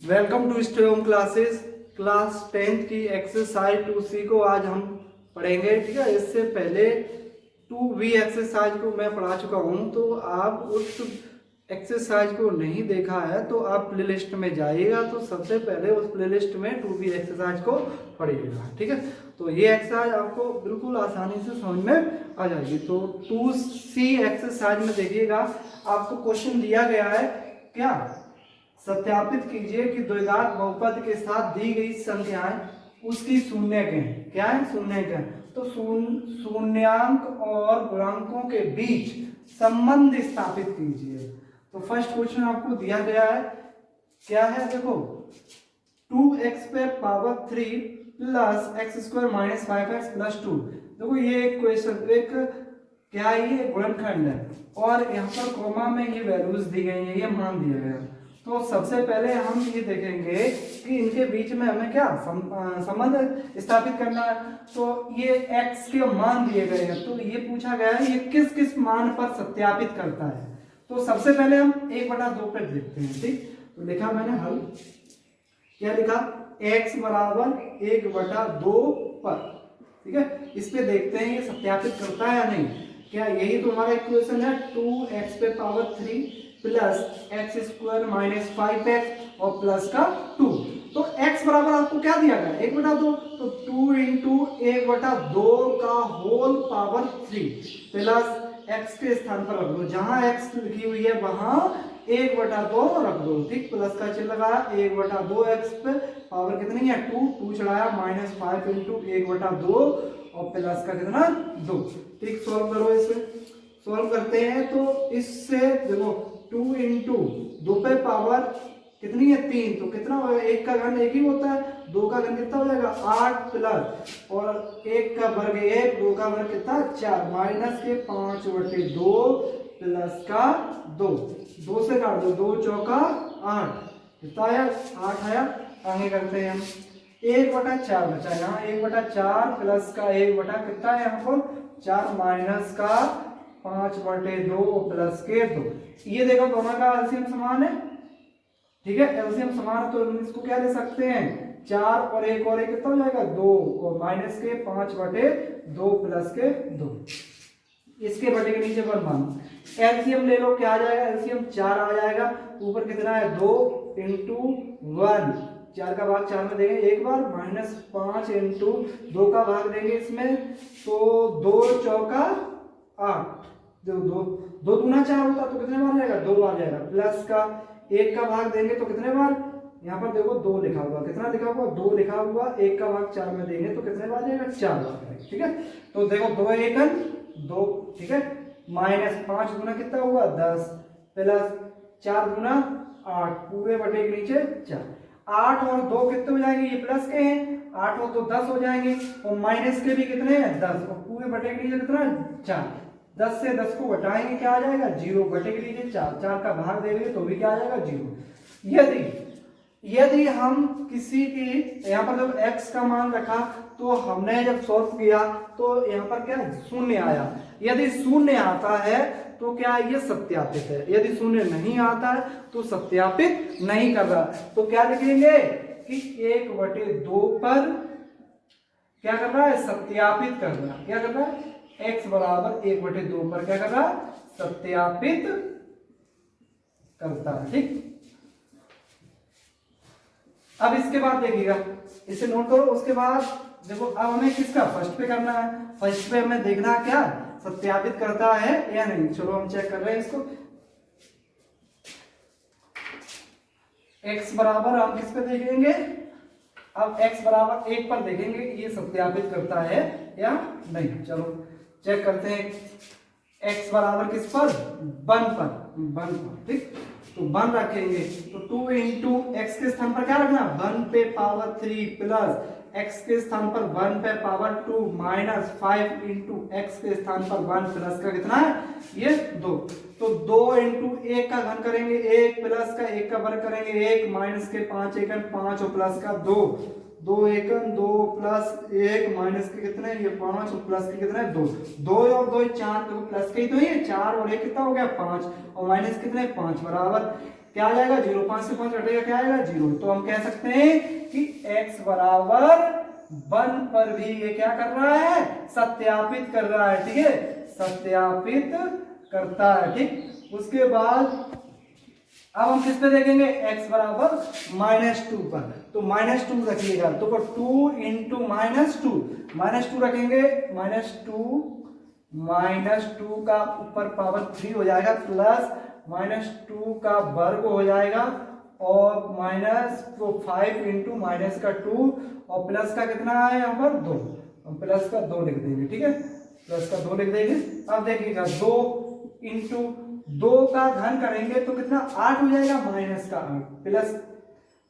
Welcome to stay home classes. Class 10th की exercise 2C को आज हम पढ़ेंगे। ठीक है, इससे पहले 2B एक्सरसाइज को मैं पढ़ा चुका हूँ, तो आप उस एक्सरसाइज को नहीं देखा है तो आप प्लेलिस्ट में जाइएगा, तो सबसे पहले उस प्लेलिस्ट में 2B एक्सरसाइज को पढ़िएगा। ठीक है, तो ये एक्सरसाइज आपको बिल्कुल आसानी से समझ में आ जाएगी। तो 2C एक्सरसाइज में देखिएगा, आपको क्वेश्चन दिया गया है क्या, सत्यापित कीजिए कि द्विघात बहुपद के साथ दी गई संख्याएं उसकी शून्य के हैं। क्या है? शून्य के हैं। तो शून्यांक और गुणांकों के बीच संबंध स्थापित कीजिए। तो फर्स्ट क्वेश्चन आपको दिया गया है, क्या है? देखो, 2x पे power 3 plus x square minus 5x plus 2। देखो ये एक क्वेश्चन, एक क्या है, ये गुणनखंड है और यहाँ पर कॉमा में ये वैल्यूज दी गई है, ये मान दिया गया है। तो सबसे पहले हम ये देखेंगे कि इनके बीच में हमें क्या संबंध स्थापित करना है। तो ये x के मान दिए गए हैं, तो ये पूछा गया है ये किस किस मान पर सत्यापित करता है। तो सबसे पहले हम 1/2 पे देखते हैं। ठीक, तो लिखा मैंने हल, क्या लिखा, x बराबर 1/2 पर। ठीक है, इस पे देखते हैं ये सत्यापित करता है या नहीं। क्या यही तो हमारा इक्वेशन है, 2x पे power 3 plus x square minus 5x और प्लस का 2। तो x बराबर आपको क्या दिया गया, 1/2। तो 2 इंटू 1/2 का होल पावर 3 प्लस x के स्थान पर रख दो, जहां x लिखी हुई है वहां 1/2 रख दो। ठीक, प्लस का चिन्ह लगाया, 1/2 x पे पावर कितनी है 2 चढ़ाया, माइनस 5 इंटू 1/2 और प्लस का कितना 2। ठीक, सॉल्व करो, इसे सॉल्व करते हैं तो इससे देखो 2 इंटू 2 पे पावर कितनी है 3, तो कितना होगा, 1 का घन 1 ही होता है, 2 का घन कितना हो जाएगा 8 प्लस और 1 का वर्ग 1, 2 का वर्ग कितना 4, माइनस के 5/2 प्लस का 2, 2 से काट दो, 2 चौका 8, कितना आया 8 आया। आगे करते हैं हम, 1/4 बचा, यहाँ 1/4 प्लस का 1 कितना है यहाँ पर 4 माइनस का 5/2 प्लस के 2। ये देखो दोनों का एलसीएम समान है। ठीक है, एलसीएम समान है तो इसको क्या ले सकते हैं, 4 और 1 और 1 कितना हो जाएगा 2 और माइनस के 5/2 प्लस के 2। इसके बटे के नीचे 1 मानो, एलसीएम ले लो, क्या आ जाएगा, एलसीएम 4 आ जाएगा, ऊपर कितना है 2 इंटू 1, 4 का भाग 4 में देंगे एक बार, माइनस 5 इंटू 2 का भाग देंगे इसमें, तो 2 चौका 8, जो 2 दूना 4 होता तो कितने बार जाएगा 2 बार जाएगा, प्लस का 1 का भाग देंगे तो कितने बार, यहाँ पर देखो 2 लिखा हुआ, कितना लिखा हुआ 2 लिखा हुआ, 1 का भाग 4 में देंगे तो कितने बार जाएगा 4 बार जाएगा। ठीक है, तो देखो 2 1 2, ठीक है, माइनस 5 गुना कितना हुआ 10 प्लस 4 गुना 8, पूरे बटे के नीचे 4, 8 और 2 कितने हो जाएंगे, ये प्लस के हैं, 8 और 2 10 हो जाएंगे और माइनस के भी कितने हैं 10 और पूरे बटे के नीचे कितना 4, 10 से 10 को घटाएंगे क्या आ जाएगा 0, बटे के नीचे 4, 4 का भाग देंगे तो भी क्या आ जाएगा 0। यदि हम किसी की यहाँ पर जब x का मान रखा तो हमने जब सॉल्व किया तो यहाँ पर क्या शून्य आया, यदि शून्य आता है तो क्या ये सत्यापित है, यदि शून्य नहीं आता है तो सत्यापित नहीं कर रहा। तो क्या लिखेंगे कि 1/2 पर क्या कर रहा है, सत्यापित कर रहा है। क्या कर रहा है, x बराबर 1/2 पर क्या कर रहा है, सत्यापित करता है। ठीक, अब इसके बाद देखिएगा, इसे नोट करो, उसके बाद देखो अब हमें किसका फर्स्ट पे करना है, फर्स्ट पे हमें देखना है क्या सत्यापित करता है या नहीं। चलो हम चेक कर रहे हैं इसको, x बराबर हम किस पे देखेंगे, अब x बराबर 1 पर देखेंगे ये सत्यापित करता है या नहीं। चलो चेक करते हैं, x बराबर किस पर 1 पर। ठीक, तो 1 रखेंगे तो 2 इंटू एक्स के स्थान पर क्या रखना, 1 पे पावर 3 प्लस x के स्थान पर 1 पे पावर 2 माइनस 5 इंटू एक्स के स्थान पर 1 प्लस का कितना है ये 2। तो 2 इंटू 1 का घन करेंगे 1 प्लस का 1 का वर्ग करेंगे 1 माइनस के 5 एकन 5 और प्लस का 2, 2 एकन 2 प्लस 1 माइनस के कितने ये 5 और प्लस के कितने 2, 2 और 2 4, तो प्लस के ही तो ये 4 और 1 कितना हो गया 5 और माइनस कितने 5 बराबर क्या आ जाएगा 0, 5 से 5 घटेगा क्या आएगा 0। तो हम कह सकते हैं कि x बराबर 1 पर भी ये क्या कर रहा है, सत्यापित कर रहा है, ठीक है, सत्यापित करता है, ठीक। उसके बाद अब हम किस पे देखेंगे, x बराबर -2 पर, तो -2 रखिएगा, तो 2 इंटू -2 रखेंगे, -2 का ऊपर पावर 3 हो जाएगा, प्लस -2 का वर्ग हो जाएगा, और -5 इंटू माइनस का 2 और प्लस का कितना है यहाँ पर 2, हम प्लस का 2 लिख देंगे, ठीक है, प्लस का 2 लिख देंगे। अब देखिएगा 2 इंटू 2 का घन करेंगे तो कितना 8 हो जाएगा, माइनस का 8, प्लस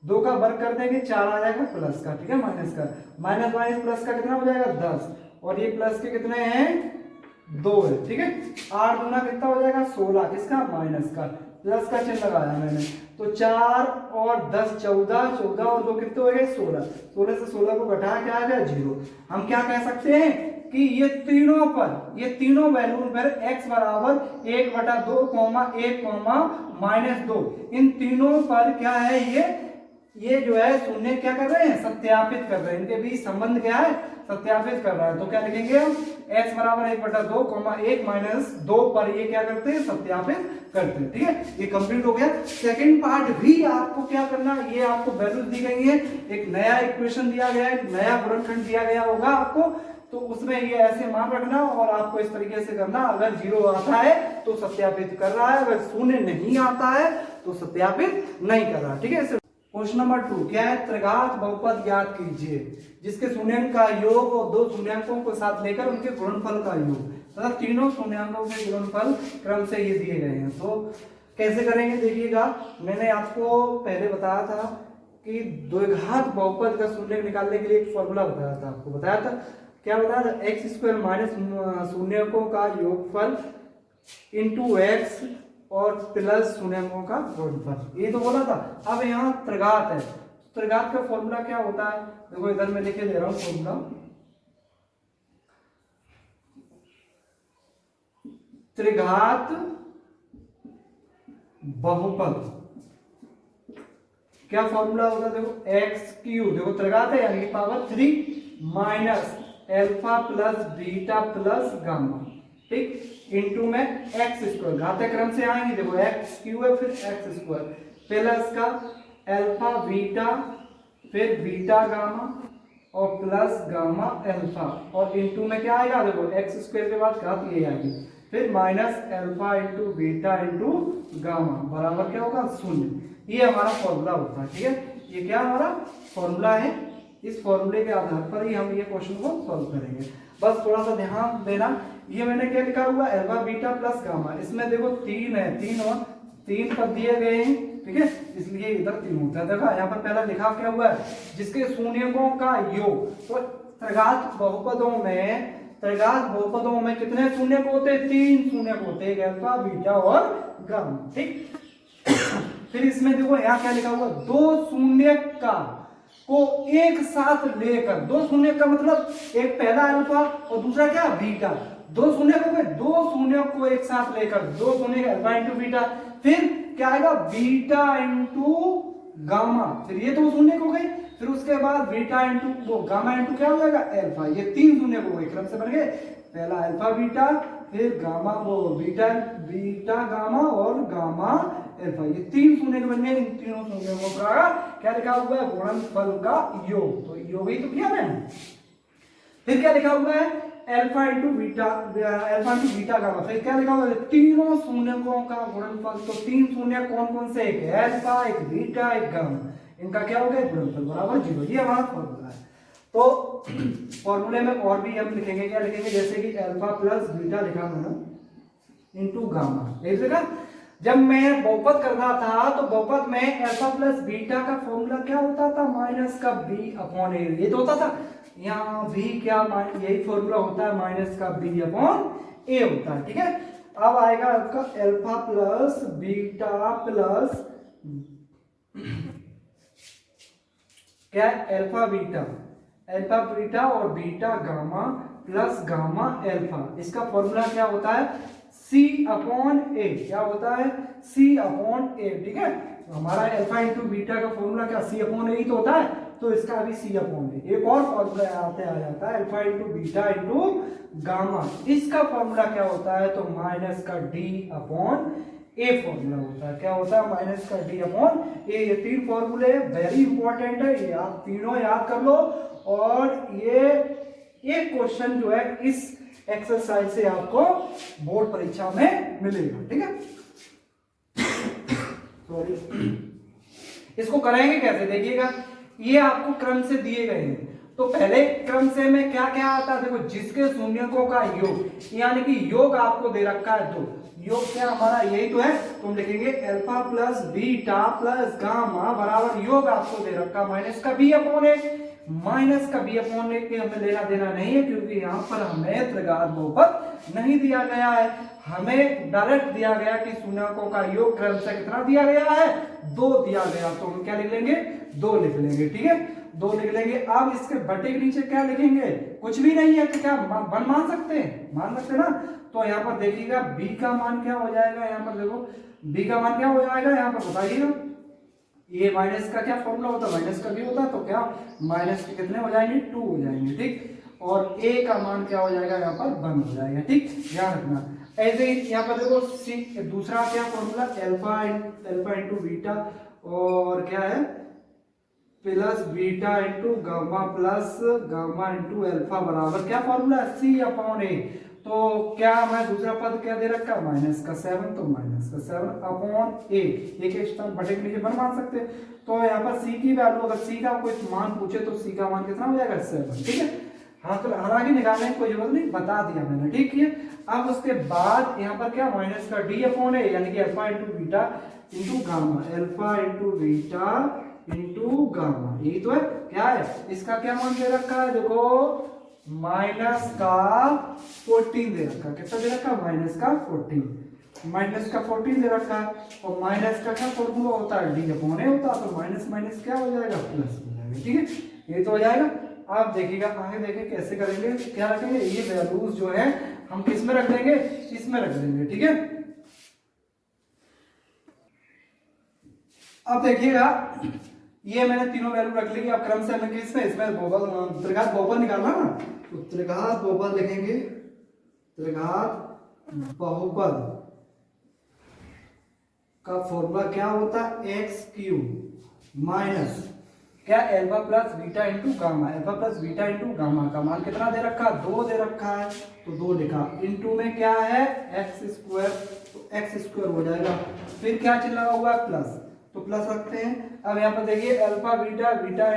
2 का वर्ग कर देंगे 4 आ जाएगा प्लस का, ठीक है, माइनस का, माइनस माइनस प्लस का कितना हो जाएगा 10, और ये प्लस के कितने हैं 2 है, ठीक है। 8 दूना कितना हो जाएगा 16, किसका माइनस का, प्लस का चिन्ह लगाया मैंने, तो 4 और 10 14, 14 और 2 कितने हो गए 16, 16 से 16 को घटाया क्या आ गया 0। हम क्या कह सकते हैं कि ये तीनों वैल्यू पर x बराबर 1/2, 1, -2, इन तीनों पर क्या है, ये जो है शून्य क्या कर रहे हैं, सत्यापित कर रहे हैं, इनके बीच संबंध क्या है, सत्यापित कर रहा है। तो क्या लिखेंगे हम, x बराबर 1/2, 1, -2 पर ये क्या करते हैं, सत्यापित करते हैं, ठीक है। ये कंप्लीट हो गया। सेकंड पार्ट भी आपको क्या करना, ये आपको वैल्यूज दी गई है, एक नया इक्वेशन दिया गया है, नया गुणनखंड दिया गया होगा आपको, तो उसमें ये ऐसे मान रखना और आपको इस तरीके से करना, अगर 0 आता है तो सत्यापित कर रहा है, अगर शून्य नहीं आता है तो सत्यापित नहीं कर रहा, ठीक है। क्वेश्चन नंबर 2 क्या है, त्रिघात बहुपद ज्ञात कीजिए जिसके शून्यांक का योग और 2 शून्यांकों को साथ लेकर उनके गुणनफल का योग तथा तीनों शून्यांकों के गुणनफल क्रम से ये दिए गए हैं। तो कैसे करेंगे देखिएगा, मैंने आपको पहले बताया था कि द्विघात बहुपद का शून्यक निकालने के लिए एक फॉर्मूला बताया था, आपको बताया था, क्या बताया था, x² माइनस शून्यकों का योगफल इंटू x और प्लस शून्यकों का गुणनफल, ये तो बोला था। अब यहाँ त्रिघात है, त्रिघात का फॉर्मूला क्या होता है, देखो इधर मैं लिखे दे रहा हूं फॉर्मूला, त्रिघात बहुपद क्या फॉर्मूला होगा, देखो x3, देखो त्रिघात है यानी कि power 3 minus alpha plus beta plus gamma, ठीक, इंटू में x², घाते क्रम से आएंगे, देखो x³ है फिर x² प्लस का अल्फा बीटा फिर बीटा गामा और प्लस गामा अल्फा, और इंटू में क्या आएगा, देखो x² के बाद घात ये आएगी, फिर minus alpha into beta into gamma बराबर क्या होगा 0। ये हमारा फॉर्मूला होता है, ठीक है, ये क्या हमारा फॉर्मूला है, इस फॉर्मूले के आधार पर ही हम ये क्वेश्चन को सॉल्व करेंगे। बस थोड़ा सा ध्यान देना, ये मैंने क्या लिखा हुआ अल्फा बीटा प्लस गामा, इसमें देखो 3 है, 3 पद दिए गए हैं, ठीक है, इसलिए इधर 3 होता है। देखो यहाँ पर पहला लिखा क्या हुआ है, जिसके शून्यकों का योग, तो त्रिघात बहुपदों में कितने शून्यक होते हैं, 3 शून्यक होते हैं, अल्फा बीटा और गामा, ठीक। फिर इसमें देखो यहाँ क्या लिखा हुआ, 2 शून्यक का को एक साथ लेकर, 2 शून्यक का मतलब एक पहला अल्फा और दूसरा क्या बीटा, 2 शून्यक हो गए, 2 शून्यक को एक साथ लेकर, 2 शून्यक अल्फा इंटू बीटा, फिर क्या आएगा बीटा इंटू गामा, फिर ये 2 शून्यक हो गए, फिर उसके बाद बीटा इंटू वो गामा इंटू क्या हो जाएगा अल्फा, ये 3 शून्यक हो गए, क्रम से बन गए, पहला अल्फा बीटा फिर गामा वो बीटा गामा और गामा अल्फा, ये 3 शून्यक बन गए, इन तीनों शून्यकों का क्या लिखा हुआ है, गुणनफल का योग, तो योग ही तो किया मैंने। फिर क्या लिखा हुआ है अल्फा इंटू बीटा गामा, फिर क्या लिखा हुआ है तीनों शून्यकों का गुणनफल, तो 3 शून्यक कौन कौन से, एक अल्फा एक बीटा एक गामा, इनका क्या हो गया गुणनफल बराबर 0, ये हमारा फॉर्मूला है। तो फॉर्मूले में और भी हम लिखेंगे, क्या लिखेंगे, जैसे कि अल्फा प्लस बीटा लिखा मैंने इंटू गामा, एक जगह जब मैं बहुपद करता था तो बहुपद में अल्फा प्लस बीटा का फॉर्मूला क्या होता था, माइनस का b अपॉन ए, ये तो होता था, यहाँ भी क्या यही फॉर्मूला होता है, माइनस का b अपॉन ए होता है, ठीक है। अब आएगा आपका अल्फा प्लस बीटा प्लस क्या, अल्फा बीटा और beta gamma plus gamma alpha, इसका फॉर्मूला क्या होता है C अपॉन ए, क्या होता है C अपॉन ए, ठीक है। हमारा अल्फा इंटू बीटा का फॉर्मूला क्या सी अपॉन ए ही तो होता है, तो इसका भी सी अपॉन ए। एक और फॉर्मूला आ जाता है alpha into beta into gamma. इसका फॉर्मूला क्या होता है, तो माइनस का डी अपॉन ए फॉर्मूला होता है। क्या होता है, माइनस का डी अपॉन ए। ये तीन फॉर्मूले वेरी इंपॉर्टेंट है, ये आप तीनों याद कर लो। और ये एक क्वेश्चन जो है इस एक्सरसाइज से आपको बोर्ड परीक्षा में मिलेगा, ठीक है। सॉरी, इसको करेंगे कैसे, देखिएगा ये आपको क्रम से दिए गए हैं। तो पहले क्रम से में क्या क्या आता है, देखो जिसके शून्यकों का योग, यानी कि योग आपको दे रखा है, तो योग क्या हमारा यही तो है, तो हम लिखेंगे alpha plus beta plus gamma बराबर योग आपको दे रखा माइनस का बी अपॉन ए। माइनस का बी अपॉन ए के हमें लेना देना नहीं है, क्योंकि यहाँ पर हमें त्रिघात बहुपद नहीं दिया गया है, हमें डायरेक्ट दिया गया कि शून्यकों का योग क्रम से कितना दिया गया है, 2 दिया गया। तो हम क्या लिख लेंगे, 2 लिख लेंगे, ठीक है, 2 लिख लेंगे। अब इसके बटे के नीचे क्या लिखेंगे, कुछ भी नहीं है, तो क्या मान सकते हैं, मान सकते ना। तो यहाँ पर देखिएगा b का मान क्या हो जाएगा, यहाँ पर देखो b का मान क्या हो जाएगा, यहाँ पर बताइएगा। ये माइनस का क्या फॉर्मूला होता है, माइनस का भी होता है, तो क्या माइनस के कितने हो जाएंगे, 2 हो जाएंगे, ठीक। और a का मान क्या हो जाएगा, यहाँ पर 1 हो जाएगा, ठीक, ध्यान रखना। ऐसे ही यहाँ पर देखो सी दूसरा क्या फॉर्मूला, अल्फा इंटू बीटा और क्या है plus beta into gamma plus gamma into alpha बराबर क्या फॉर्मूला है, सी अपॉन ए। तो क्या मैं दूसरा पद क्या दे रखा, माइनस का 7, तो माइनस का 7 अपॉन ए। एक स्थान बटे के नीचे मान सकते हैं। तो यहाँ पर सी की वैल्यू, अगर सी का कोई मान पूछे तो सी का मान कितना हो जाएगा, 7, ठीक है। हाँ, तो हालांकि निकालने की कोई जरूरत नहीं, बता दिया मैंने, ठीक है। अब उसके बाद यहाँ पर क्या माइनस का डी अपॉन ए, यानी कि alpha into beta into gamma, alpha into beta into gamma, यही तो है। क्या है, इसका क्या मान दे रखा है, देखो माइनस का 14 दे रखा है। कितना दे रखा है, माइनस का 14, माइनस का 14 दे रखा है। और माइनस का क्या फॉर्मूला होता है, डी अपॉन ए होता है, तो माइनस माइनस क्या हो जाएगा, प्लस हो जाएगा, ठीक है, ये तो हो जाएगा। आप देखिएगा आगे देखें कैसे करेंगे, क्या रखेंगे, ये वैल्यूज जो है हम किस में रख देंगे, इसमें रख देंगे, ठीक है। अब देखिएगा ये मैंने तीनों वैल्यू रख ली। अब क्रम से हमें किसमें, इसमें त्रिघात बहुपद निकालना ना, तो त्रिघात बहुपद लिखेंगे, त्रिघात बहुपद का फॉर्मूला क्या होता है, एक्स क्यूब माइनस क्या alpha plus beta into gamma. Alpha plus beta into gamma का मान कितना दे रखा है, 2 दे रखा है, तो 2 लिखा। इंटू में क्या है एक्स स्क्वायर, तो एक्स स्क्वायर हो जाएगा। फिर क्या चिन्ह लगा हुआ है, प्लस, तो प्लस रखते हैं। अब यहाँ पर देखिए alpha beta, beta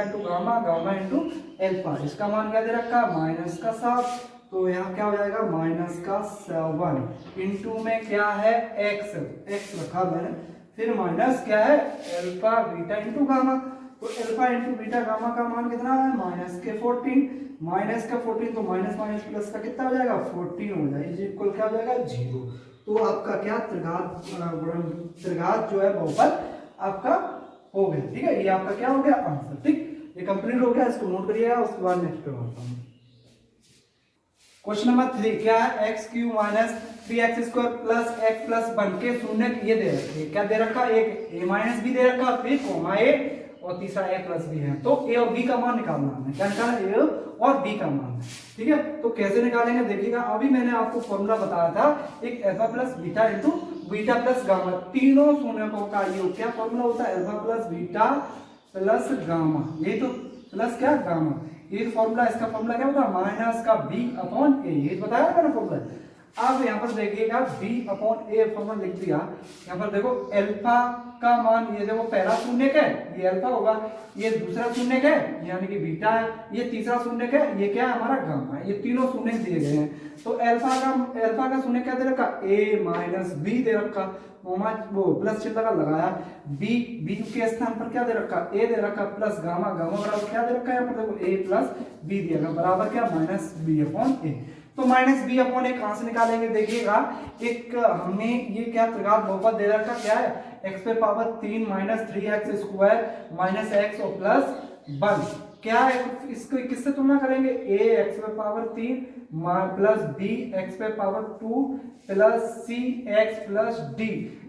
into gamma, gamma into alpha, इसका मान क्या दे रखा है, माइनस का 7, तो यहाँ क्या हो जाएगा माइनस का 7। इंटू में क्या है एक्स, एक्स रखा मैंने। फिर माइनस क्या है अल्फा बीटा इंटू गामा, तो अल्फा इंटू बीटा गामा का मान कितना है, माइनस के 14, माइनस का 14, तो माइनस माइनस प्लस का कितना हो जाएगा, 14 हो जाएगा, इक्वल क्या हो जाएगा, 0। तो आपका क्या त्रिघात जो है बहुपद आपका हो गया, ठीक है। ये आपका क्या हो गया, आंसर, ठीक, ये कंप्लीट हो गया। इसको नोट करिएगा, उसके बाद नेक्स्ट पे बढ़ता हूं। क्वेश्चन नंबर 3 क्या है, x Q minus 3x square plus x plus 1 के शून्य ये दे रखे, क्या दे रखा, एक a माइनस भी दे रखा, फिर कोमा a और तीसरा a प्लस भी है। तो a और b का मान निकालना है, क्या निकालना, a और b का मान, ठीक है। तो कैसे निकालेंगे देखिएगा, अभी मैंने आपको फॉर्मूला बताया था, एक alpha plus beta into beta plus gamma, तीनों शून्यकों का योग क्या फॉर्मूला होता है, alpha plus beta plus gamma, ये तो प्लस क्या गामा, ये फॉर्मूला, इसका फॉर्मूला क्या होता है, माइनस का b अपॉन a, ये बताया मैंने फॉर्मूला। अब यहाँ पर देखिएगा b अपॉन a फॉर्मूला लिख दिया। यहाँ पर देखो अल्फा का मान, ये देखो पहला शून्य है, ये अल्फा होगा, ये दूसरा शून्य है यानी कि बीटा है, ये तीसरा शून्य है, ये क्या है हमारा गामा है, ये तीनों शून्य दिए गए हैं। तो अल्फा का शून्य क्या दे रखा, a माइनस b दे रखा, वो प्लस चिन्ह का लगाया, b के स्थान पर क्या दे रखा, a दे रखा, प्लस गामा, गामा बराबर क्या दे रखा है यहाँ पर देखो a प्लस b दिया गया, बराबर क्या माइनस b अपॉन a। तो माइनस बी अपॉन ए कहां से निकालेंगे देखिएगा, एक हमने ये क्या त्रिघात बहुपद दे रखा, क्या है x पे power 3 minus 3x square minus x और प्लस 1, क्या है इसको किससे तुलना करेंगे, a x पे पावर 3 प्लस b x पे power 2 plus c x plus d,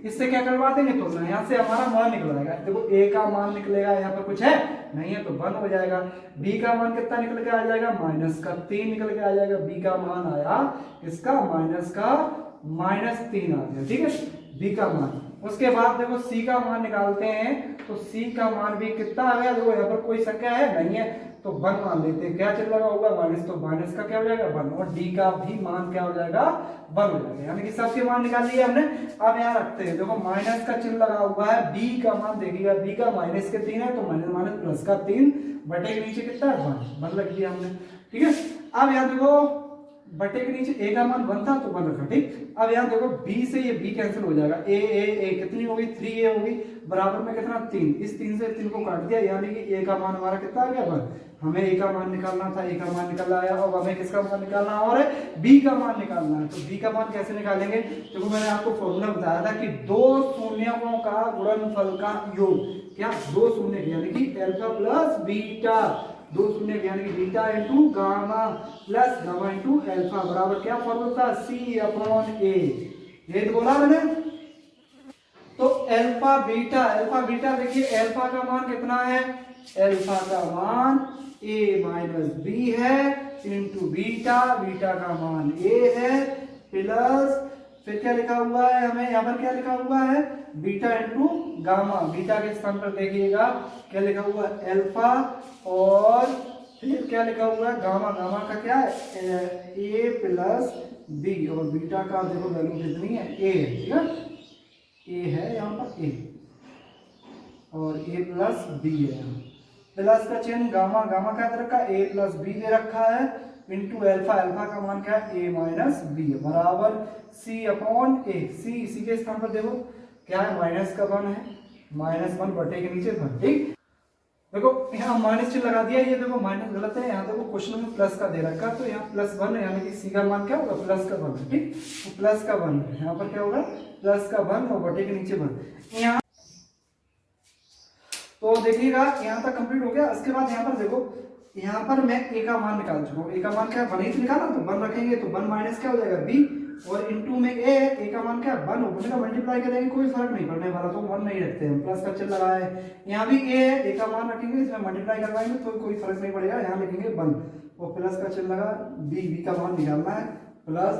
इससे क्या करवा देंगे तुलना, यहाँ से हमारा मान निकल आएगा। देखो a का मान निकलेगा, यहाँ पर कुछ है नहीं है तो 1 हो जाएगा। b का मान कितना निकल के आ जाएगा, -3 निकल के आ जाएगा। b का मान आया इसका -3 आ गया, ठीक है, b का मान। उसके बाद देखो c का मान निकालते हैं, तो c का मान भी कितना आ गया, देखो यहाँ पर कोई संख्या है नहीं है तो 1 मान लेते हैं। क्या चल रहा होगा माइनस, तो माइनस का क्या हो जाएगा 1, और d का भी मान क्या हो जाएगा 1 हो जाएगा, यानी कि सबके मान निकाल लिए हमने। अब यहाँ रखते हैं, देखो माइनस का चिन्ह लगा हुआ है, b का मान देखिएगा, b का -3 है तो माइनस प्लस का 3 बटे के नीचे कितना है 1 रख दिया हमने, ठीक है। अब यहाँ देखो बटे के नीचे a का मान 1 था तो 1 रखा, ठीक। अब यहाँ देखो b से ये b कैंसिल हो जाएगा, a कितनी होगी 3a होगी, बराबर में कितना 3, इस 3 से 3 को काट दिया, यानी कि a का मान हमारा कितना आ गया 1। हमें a का मान निकालना था, a का मान निकल आया, और हमें किसका मान निकालना है, और b का मान निकालना है। तो b का मान कैसे निकालेंगे, देखो मैंने आपको फॉर्मूला बताया था कि दो शून्यों का गुणनफल का योग, क्या दो शून्य यानी कि अल्फा प्लस बीटा, दो शून्य यानी कि beta into gamma plus gamma into alpha बराबर क्या फॉर्मूला था, C/A। ये तो बोला मैंने। तो अल्फा बीटा देखिए, अल्फा का मान कितना है, अल्फा का मान a-b है इंटू बीटा का मान a है, प्लस फिर क्या लिखा हुआ है हमें यहाँ पर, क्या लिखा हुआ है बीटा इंटू गामा, बीटा के स्थान पर देखिएगा क्या लिखा हुआ है अल्फा, और फिर क्या लिखा हुआ है गामा का क्या है a प्लस b, और बीटा का देखो वैल्यू कितनी है a है, ठीक है, a है यहाँ पर a, और a प्लस b है, प्लस का चिन्ह गामा का रखा a प्लस b दे रखा है इंटू अल्फा का मान क्या है a-b बराबर C/A। इसी के स्थान पर देखो क्या है -1 है, -1 बटे के नीचे 1, ठीक। देखो यहाँ माइनस चिन्ह लगा दिया, ये देखो माइनस गलत है, यहाँ देखो क्वेश्चन में प्लस का दे रखा, तो यहाँ +1 है, यानी कि C का मान क्या होगा प्लस का 1, ठीक, तो प्लस का 1 है, यहाँ पर क्या होगा प्लस का 1 और बटे के नीचे 1। यहाँ तो देखिएगा यहाँ तक कंप्लीट हो गया। उसके बाद यहाँ पर देखो, यहाँ पर मैं a का मान निकाल चुका हूँ, a का मान क्या 1 ही निकाला, तो 1 रखेंगे तो 1 माइनस क्या हो जाएगा b, और इंटू में a का मान क्या 1 ऊपर का मल्टीप्लाई करेंगे, कोई फर्क नहीं पड़ने वाला, तो 1 नहीं रखते हम, प्लस का चिन्ह लगा है। यहाँ भी a है, a का मान रखेंगे, इसमें मल्टीप्लाई करवाएंगे तो कोई फर्क नहीं पड़ेगा, यहाँ लिखेंगे 1 और प्लस का चिन्ह लगा, b का मान निकालना है, प्लस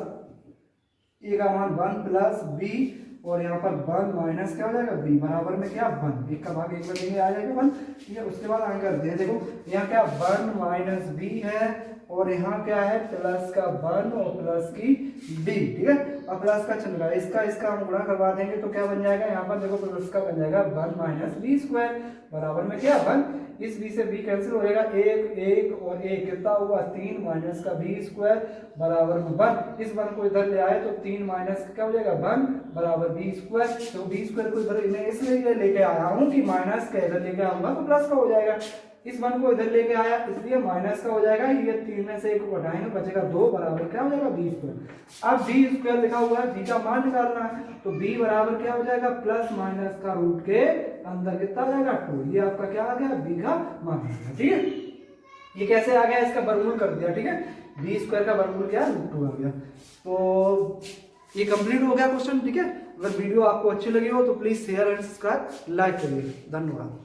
a का मान 1 प्लस b, और यहाँ पर 1 माइनस क्या हो जाएगा b बराबर में क्या 1, 1 का भाग 1 बनेंगे आ जाएगा 1, ठीक है। उसके बाद आगे करते हैं, देखो यहाँ क्या 1 माइनस b है, और यहाँ क्या है प्लस का 1 और प्लस की b, ठीक है। अब प्लस का चिन्ह है, इसका हम गुणा करवा देंगे तो क्या बन जाएगा, यहाँ पर देखो प्लस का बन जाएगा 1 माइनस b स्क्वायर बराबर में क्या 1, इस b से b कैंसिल हो जाएगा, 1 और 1 कितना हुआ 3 माइनस का b स्क्वायर बराबर में 1, इस 1 को इधर ले आए तो 3 माइनस क्या हो जाएगा 1 बराबर b स्क्वायर, तो b स्क्वायर को इधर मैं इसलिए लेके आया हूँ कि माइनस का इधर लेके आऊंगा तो प्लस का हो जाएगा, इस 1 को इधर लेके आया इसलिए माइनस का हो जाएगा, ये 3 में से 1 को घटाएंगे बचेगा 2 बराबर क्या हो जाएगा b स्क्वायर। अब b स्क्वायर लिखा हुआ है, b का मान निकालना है, तो b बराबर क्या हो जाएगा प्लस माइनस का रूट के अंदर कितना आ जाएगा 2, ये आपका क्या आ गया b का मान आ गया, ठीक है। ये कैसे आ गया, इसका वर्गमूल कर दिया, ठीक है, b स्क्वायर का वर्गमूल क्या है √2 आ गया। तो ये कंप्लीट हो गया क्वेश्चन, ठीक है। अगर वीडियो आपको अच्छी लगी हो तो please share and subscribe like करिए, धन्यवाद।